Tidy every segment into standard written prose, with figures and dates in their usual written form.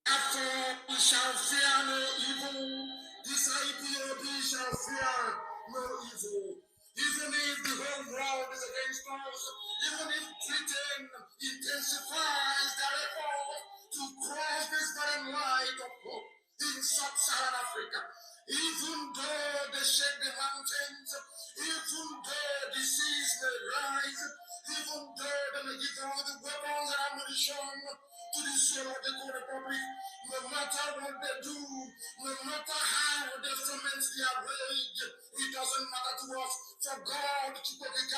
After we shall fear no evil, this IPOB shall fear no evil. Even if the whole world is against us, even if Britain intensifies their effort to cross this very light of hope in sub-Saharan Africa, even though they shake the mountains, even though disease may rise, even though they may give all the weapons and ammunition to the soul of the good republic, no matter what they do, no matter how they ferment their rage, it doesn't matter to us. For God, Chukwuka is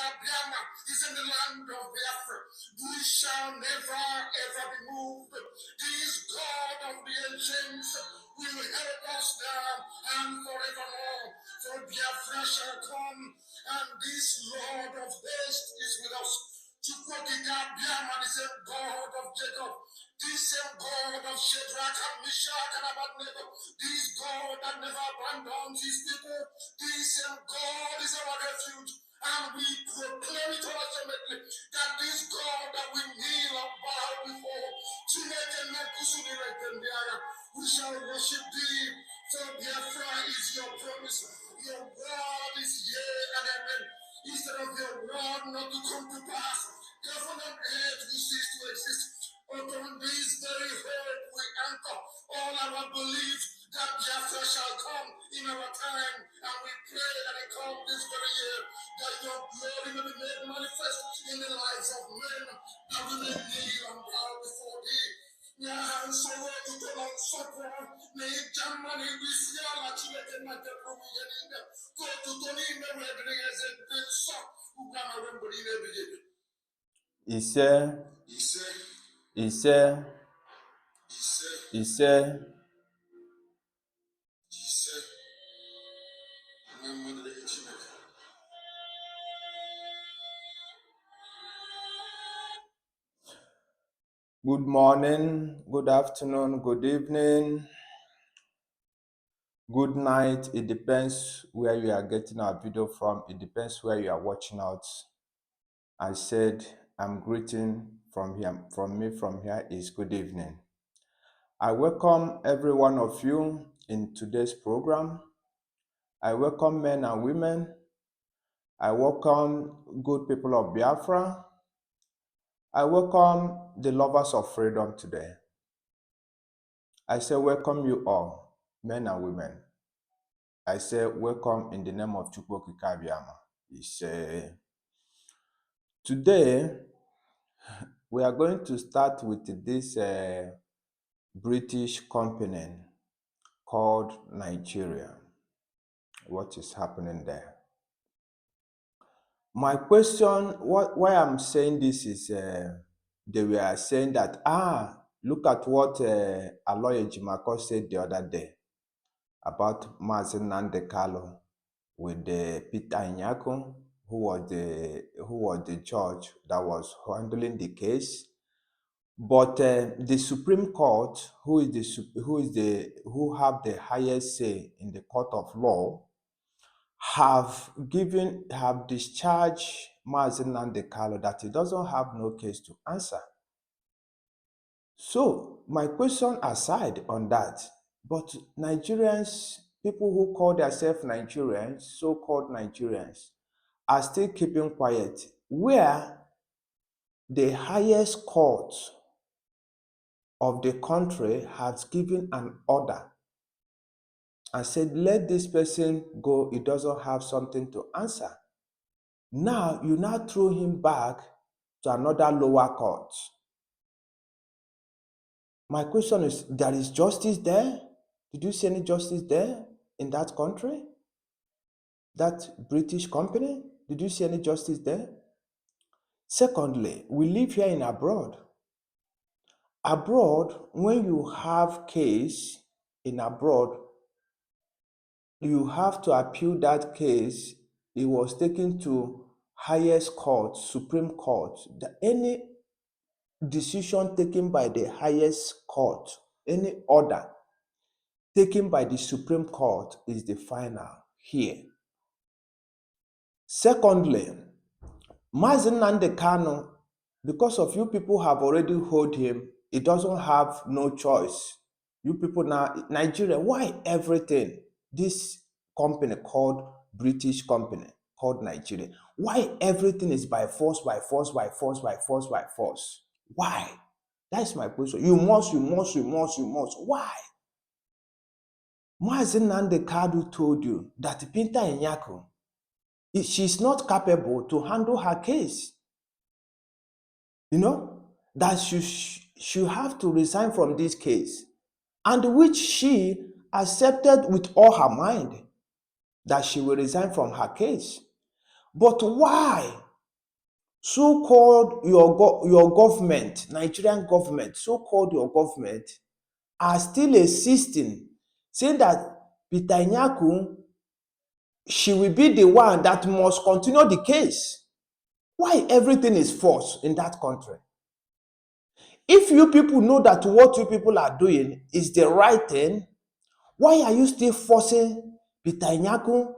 in the land of Biafra. We shall never ever be moved. This God of the ancients will help us now and forevermore. For Biafra shall come, and this Lord of haste is with us. Chukwuka the same God of Jacob, this same God of Shadrach and Meshach and Abednego, this God that never abandons his people, this same God is our refuge. And we proclaim it ultimately that this God that we kneel and bow before, we shall worship thee. For Biafra is your promise. Your word is yea and amen. Instead of your word not to come to pass, heaven and earth will cease to exist. Upon this very hope we anchor all our belief that Biafra shall come in our time, and we pray that it come this very year, that your glory may be made manifest in the lives of men, that we may kneel and bow before thee. Yeah, so what you do on supper, may Germany be still at you at the Promian, go to Tony, no wedding as a good song, who can remember in every day. Ise. Good morning, good afternoon, good evening, good night. It depends where you are getting our video from. It depends where you are watching out. I said I'm greeting from me from here is good evening. I welcome every one of you in today's program. I welcome men and women. I welcome good people of Biafra. I welcome the lovers of freedom today. I say welcome you all, men and women. I say welcome in the name of Chukwuka Abiyama. Today, we are going to start with this British company called Nigeria. What is happening there? My question, why I'm saying this is they were saying that, look at what Aloy Ejimako said the other day about Mazi Nnamdi Kanu with Peter Inyako, who was the judge that was handling the case. But the Supreme Court, who have the highest say in the court of law, have discharged Mazi Nnamdi Kanu that he doesn't have no case to answer. So my question aside on that, but Nigerians, people who call themselves Nigerians, so-called Nigerians, are still keeping quiet, where the highest court of the country has given an order and said, let this person go, he doesn't have something to answer. Now, you now throw him back to another lower court. My question is, there is justice there? Did you see any justice there in that country? That British company? Did you see any justice there? Secondly, we live here in abroad. Abroad, when you have case in abroad, you have to appeal that case. It was taken to highest court, Supreme Court. Any decision taken by the highest court, any order taken by the Supreme Court is the final here. Secondly, Mazi Nnamdi Kanu, because of you people have already hold him, he doesn't have no choice You people now, Nigeria, why everything? This company called British company called Nigeria. Why everything is by force, by force, by force, by force, by force? Why? That's my question. You must, you must, you must, you must. Why? Mazen Nande Kadu told you that Pinta Inyako, she's not capable to handle her case. You know, that she have to resign from this case, and which she accepted with all her mind that she will resign from her case. But why so-called your government, Nigerian government, so-called your government, are still insisting, saying that Peter Nyaku, she will be the one that must continue the case? Why everything is forced in that country? If you people know that what you people are doing is the right thing, why are you still forcing Peter Nyaku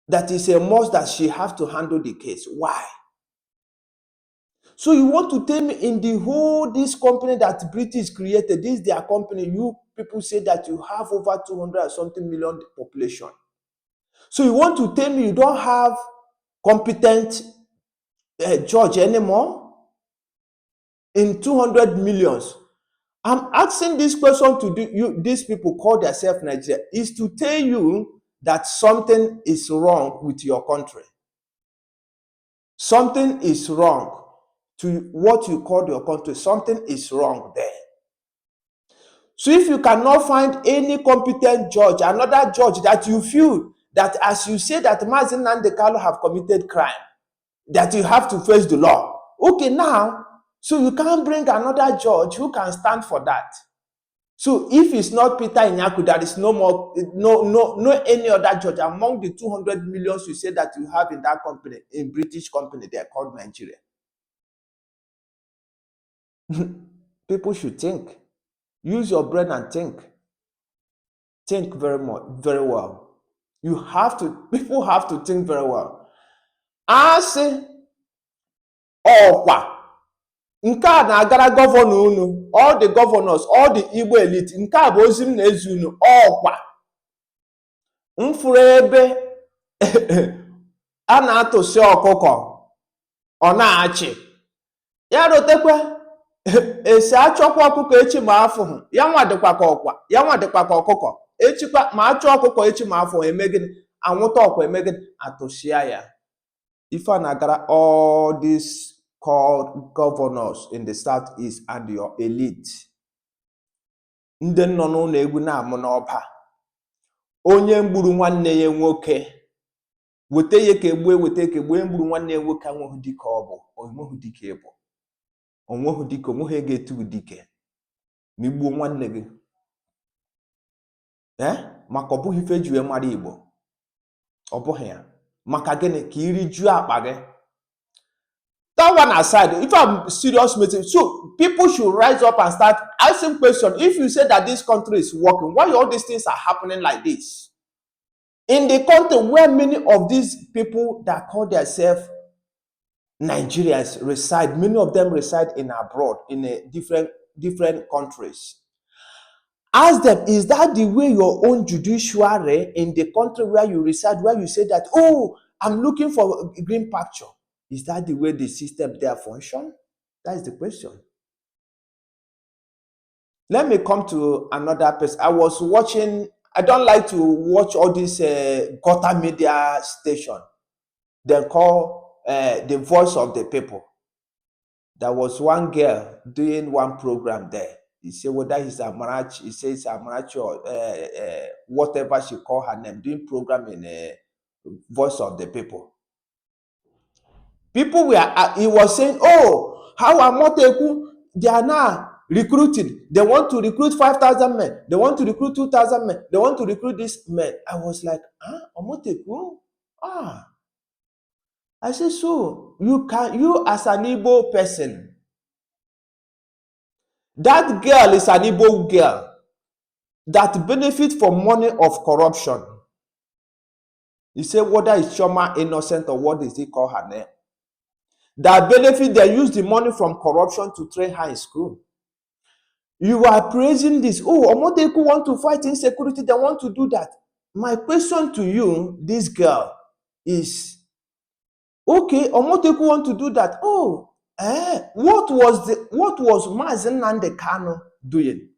that is a must that she have to handle the case? Why? So you want to tell me in the whole this company that British created, this their company, you people say that you have over 200 and something million population. So you want to tell me you don't have competent judge anymore in 200 millions? I'm asking this question to these people call themselves Nigeria, is to tell you that something is wrong with your country. Something is wrong to what you call your country. Something is wrong there. So if you cannot find any competent judge, another judge that you feel that, as you say that Mazen Nandekalo have committed crime, that you have to face the law. Okay, now, so you can't bring another judge who can stand for that. So if it's not Peter Inyaku, there is no more, no any other judge among the 200 millions you say that you have in that company, in British company, they are called Nigeria. People should think. Use your brain and think. Think very well. You have to, people have to think very well. I say, oh, nke a na-agara gọvanọ unu, all the governors, all the Igbo elite, nke a bụ ozi m na-ezi unu, ọkwa mfụrụ ebe a na-atụsị ọkụkọ ọ na-achị ya rotekwa esi achọkwa ọkụkọ echi ma afụhụ ya nwa dịkwa ka ọkwa ya nwa dịkwa ka ọkụkọ echikwa ma achọ ọkụkọ echi ma afụhụ eme gịnị anwụta ọkwa eme gịnị atụsịa ya. Ife a na-agara all these called governors in the southeast and your elite, ndị nọ n'ụlọ egwu na-amụ n'ọba, onye mgburu nwanne ya nwoke weta ya ka egbue, weta ka egbue, mgburu nwanne ya nwoke anweghị dike, ọ bụ onweghị dike ịbụ, onweghị dike, onweghị ga-etu dike ma igbuo nwanne gị maka ọ bụghị ife ji wee mara Igbo, ọ bụghị ya, maka gịnị? Ka iri juo akpa gị. That one aside, if I'm serious message, so people should rise up and start asking questions. If you say that this country is working, why all these things are happening like this? In the country where many of these people that call themselves Nigerians reside, many of them reside in abroad, in a different countries. Ask them, is that the way your own judiciary in the country where you reside, where you say that, oh, I'm looking for a green pasture? Is that the way the system there function? That is the question. Let me come to another person. I was watching, I don't like to watch all these gutter media station. They call the voice of the people. There was one girl doing one program there. He said whether he's Amarachi, he says Amarachi or whatever she call her name, doing program in voice of the people. People were, he was saying, oh, how Amoteku, they are now recruiting. They want to recruit 5,000 men. They want to recruit 2,000 men. They want to recruit this men. I was like, Amoteku? I said, so you as an Igbo person, that girl is an Igbo girl that benefits from money of corruption. You say whether it's Choma innocent or what is he call her name? That benefit, they use the money from corruption to train her in school. You are praising this. Oh, Omoteku want to fight insecurity. They want to do that. My question to you, this girl, is okay. Omoteku want to do that. Oh, what was Mazen Nande Kano doing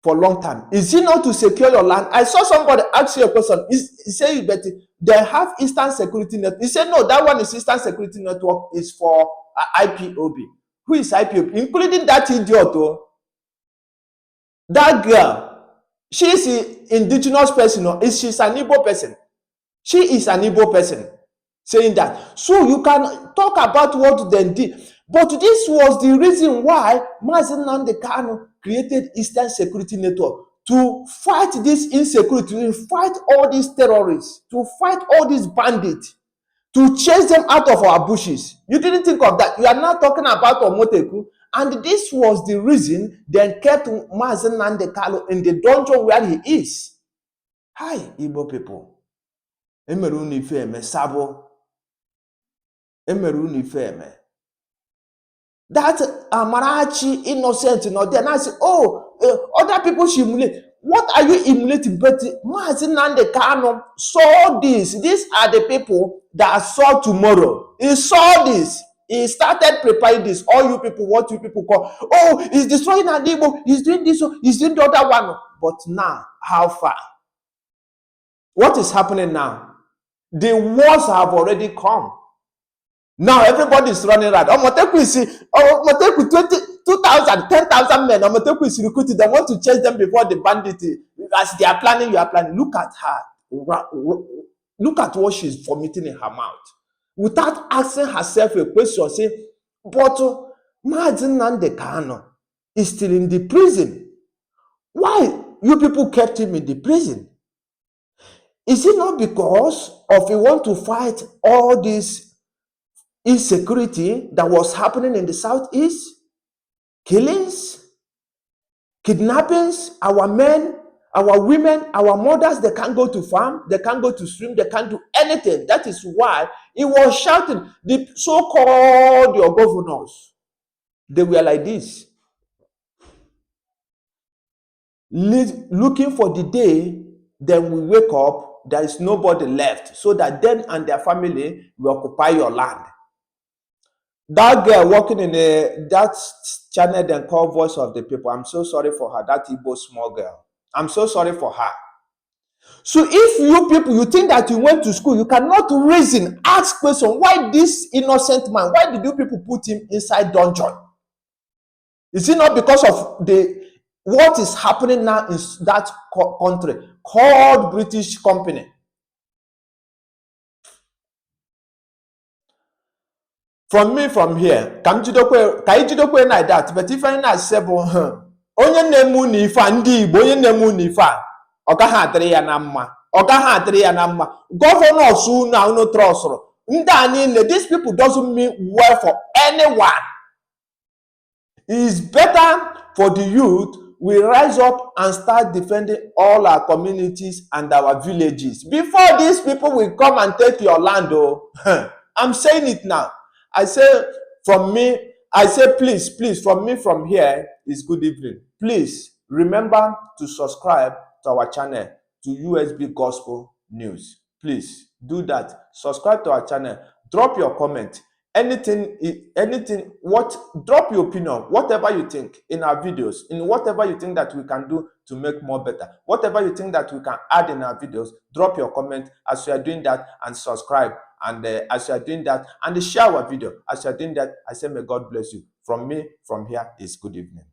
for a long time? Is it not to secure your land? I saw somebody ask you a question. He said, but they have Eastern Security Network. He said, no, that one is Eastern Security Network is for IPOB. Who is IPOB? Including that idiot, oh. That girl, she is an indigenous person, or she's an Igbo person. She is an Igbo person saying that. So you can talk about what they did. But this was the reason why Mazen Nnamdi Kanu created Eastern Security Network, to fight this insecurity, to fight all these terrorists, to fight all these bandits, to chase them out of our bushes. You didn't think of that. You are now talking about Omoteku. And this was the reason they kept Mazen Nnamdi Kanu in the dungeon where he is. Hi, Igbo people. Emeru Nifeme Sabo. Emeru Nifeme. That Amarachi innocent, no, then I say, oh, other people should emulate. What are you emulating? But Mazen Nnamdi Kanu saw this. These are the people that saw tomorrow. He saw this. He started preparing this. All you people, what you people call, oh, he's destroying Adibo. He's doing this. He's doing the other one. But now, how far? What is happening now? The wars have already come. Now everybody is running around. Omoteku is 2,000, 10,000 men. Omoteku is recruiting. They want to chase them before the bandit. As they are planning, you are planning. Look at her. Look at what she's vomiting in her mouth. Without asking herself a question, say, but Mazen Nnamdi Kanu is still in the prison. Why you people kept him in the prison? Is it not because of he want to fight all this insecurity that was happening in the southeast? Killings, kidnappings, our men, our women, our mothers, they can't go to farm, they can't go to swim, they can't do anything. That is why he was shouting. The so-called your governors, they were like this, looking for the day then we wake up, there is nobody left, so that them and their family will occupy your land. That girl working in that channel then called Voice of the People, I'm so sorry for her, that Igbo small girl. I'm so sorry for her. So if you people, you think that you went to school, you cannot reason, ask question, why this innocent man, why did you people put him inside dungeon? Is it not because of what is happening now in that country called British company? From here, ka ijidokwe like that, but if I not say, onye nemu ni ifa ndị Igbo, onye nemu ni ifa, ọ gaghị adịrị ya na mma, ọ gaghị adịrị ya na mma. Governors na unu trust, ndị a niile, these people doesn't mean well for anyone. It's better for the youth we rise up and start defending all our communities and our villages before these people will come and take your land. Oh, I'm saying it now. I say please, from me from here is good evening. Please remember to subscribe to our channel, to USB Gospel News. Please do that. Subscribe to our channel. Drop your comment. Anything, drop your opinion, whatever you think in our videos, in whatever you think that we can do to make more better, whatever you think that we can add in our videos, drop your comment as you are doing that, and subscribe. And as you are doing that, and share our video. As you are doing that, I say may God bless you. From me, from here is good evening.